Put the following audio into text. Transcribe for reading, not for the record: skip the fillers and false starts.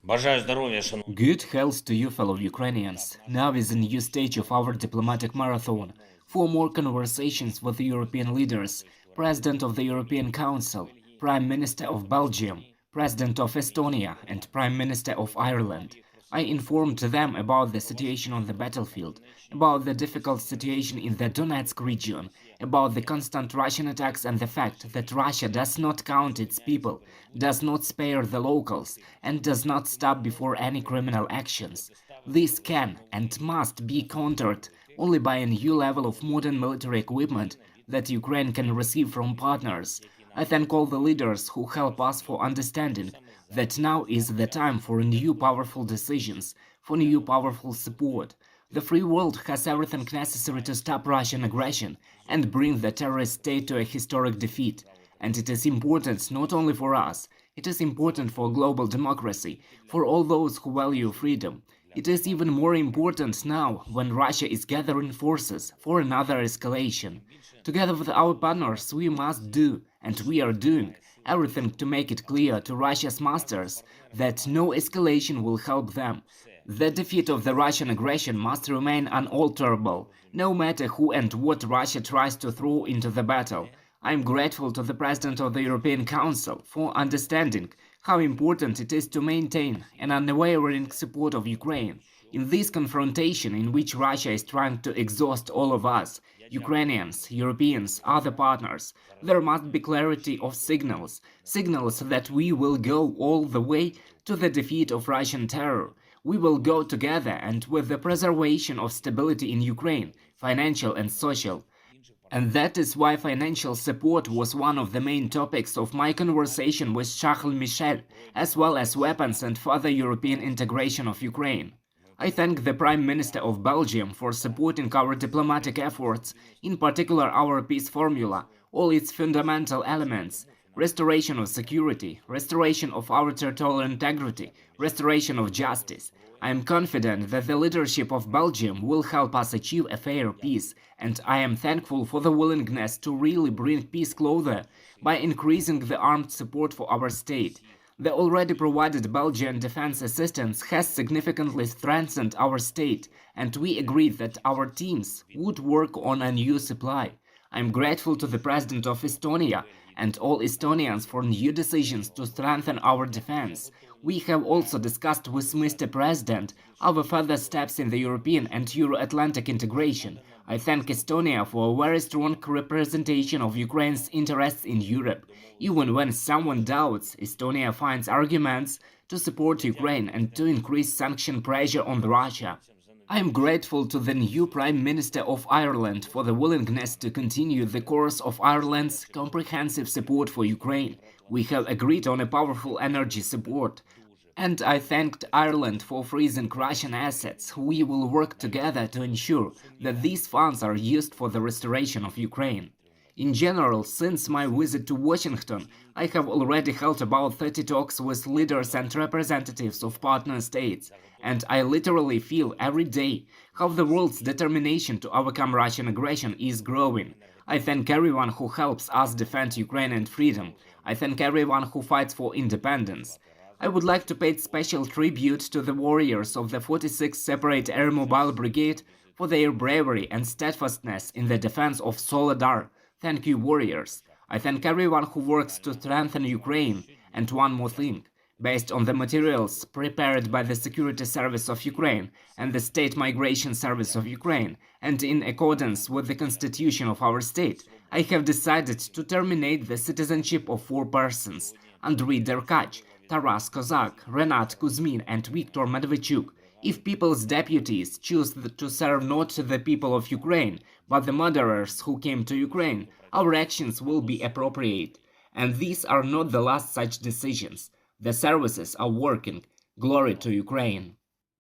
Бажаю здоров'я, шановні. Good health to you, fellow Ukrainians. Now is a new stage of our diplomatic marathon. For more conversations with the European leaders, President of the European Council, Prime Minister of Belgium, President of Estonia, and Prime Minister of Ireland. I informed them about the situation on the battlefield, about the difficult situation in the Donetsk region, about the constant Russian attacks and the fact that Russia does not count its people, does not spare the locals, and does not stop before any criminal actions. This can and must be countered only by a new level of modern military equipment that Ukraine can receive from partners. I thank all the leaders who help us for understanding that now is the time for new powerful decisions, for new powerful support. The free world has everything necessary to stop Russian aggression and bring the terrorist state to a historic defeat. And it is important not only for us, it is important for global democracy, for all those who value freedom. It is even more important now, when Russia is gathering forces for another escalation. Together with our partners, we must do, and we are doing, everything to make it clear to Russia's masters that no escalation will help them. The defeat of the Russian aggression must remain unalterable, no matter who and what Russia tries to throw into the battle. I am grateful to the President of the European Council for understanding how important it is to maintain an unwavering support of Ukraine in this confrontation in which Russia is trying to exhaust all of us, Ukrainians, Europeans, other partners. There must be clarity of signals that we will go all the way to the defeat of Russian terror. We will go together and with the preservation of stability in Ukraine, financial and social. And that is why financial support was one of the main topics of my conversation with Charles Michel, as well as weapons and further European integration of Ukraine. I thank the Prime Minister of Belgium for supporting our diplomatic efforts, in particular our peace formula, all its fundamental elements: restoration of security, restoration of our territorial integrity, restoration of justice. I am confident that the leadership of Belgium will help us achieve a fair peace, and I am thankful for the willingness to really bring peace closer by increasing the armed support for our state. The already provided Belgian defense assistance has significantly strengthened our state, and we agreed that our teams would work on a new supply. I am grateful to the President of Estonia and all Estonians for new decisions to strengthen our defense. We have also discussed with Mr. President our further steps in the European and Euro-Atlantic integration. I thank Estonia for a very strong representation of Ukraine's interests in Europe. Even when someone doubts, Estonia finds arguments to support Ukraine and to increase sanction pressure on Russia. I am grateful to the new Prime Minister of Ireland for the willingness to continue the course of Ireland's comprehensive support for Ukraine. We have agreed on a powerful energy support. And I thanked Ireland for freezing Russian assets. We will work together to ensure that these funds are used for the restoration of Ukraine. In general, since my visit to Washington, I have already held about 30 talks with leaders and representatives of partner states, and I literally feel every day how the world's determination to overcome Russian aggression is growing. I thank everyone who helps us defend Ukraine and freedom. I thank everyone who fights for independence. I would like to pay special tribute to the warriors of the 46th Separate Air Mobile Brigade for their bravery and steadfastness in the defense of Soledar. Thank you, warriors. I thank everyone who works to strengthen Ukraine. And one more thing. Based on the materials prepared by the Security Service of Ukraine and the State Migration Service of Ukraine, and in accordance with the constitution of our state, I have decided to terminate the citizenship of 4 persons: Andriy Derkach, Taras Kozak, Renat Kuzmin and Viktor Medvedchuk. If people's deputies choose to serve not the people of Ukraine, but the murderers who came to Ukraine, our actions will be appropriate. And these are not the last such decisions. The services are working. Glory to Ukraine.